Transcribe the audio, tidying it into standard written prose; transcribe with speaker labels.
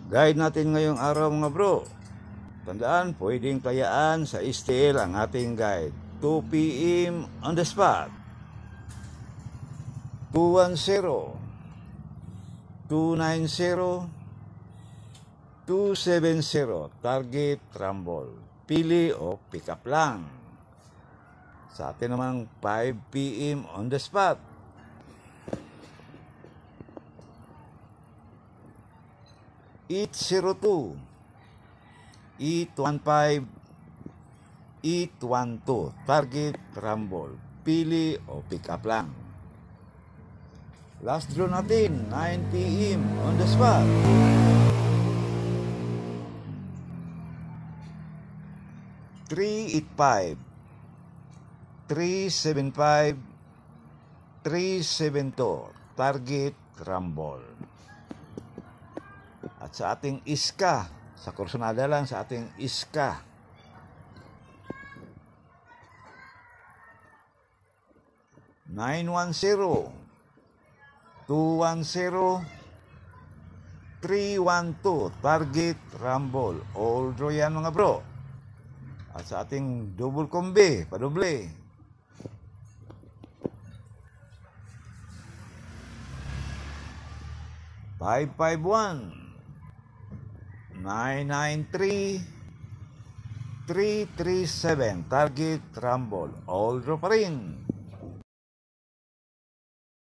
Speaker 1: Guide natin ngayong araw mga bro. Tandaan, pwedeng tayaan sa STL ang ating guide. 2 PM on the spot. 210 290 270. Target rumble. Pili o pick up lang. Sa atin namang 5 PM on the spot. 802 815 812. Target rumble. Pili o pick up lang. Last draw natin 9 PM on the spot. 385 375 372. Target rumble. At sa ating iska, sa kursunada lang sa ating iska, 910 210 312. Target rumble. All draw yan mga bro. At sa ating double combi, padoble, 551 993 337. Target rumble. All draw pa rin.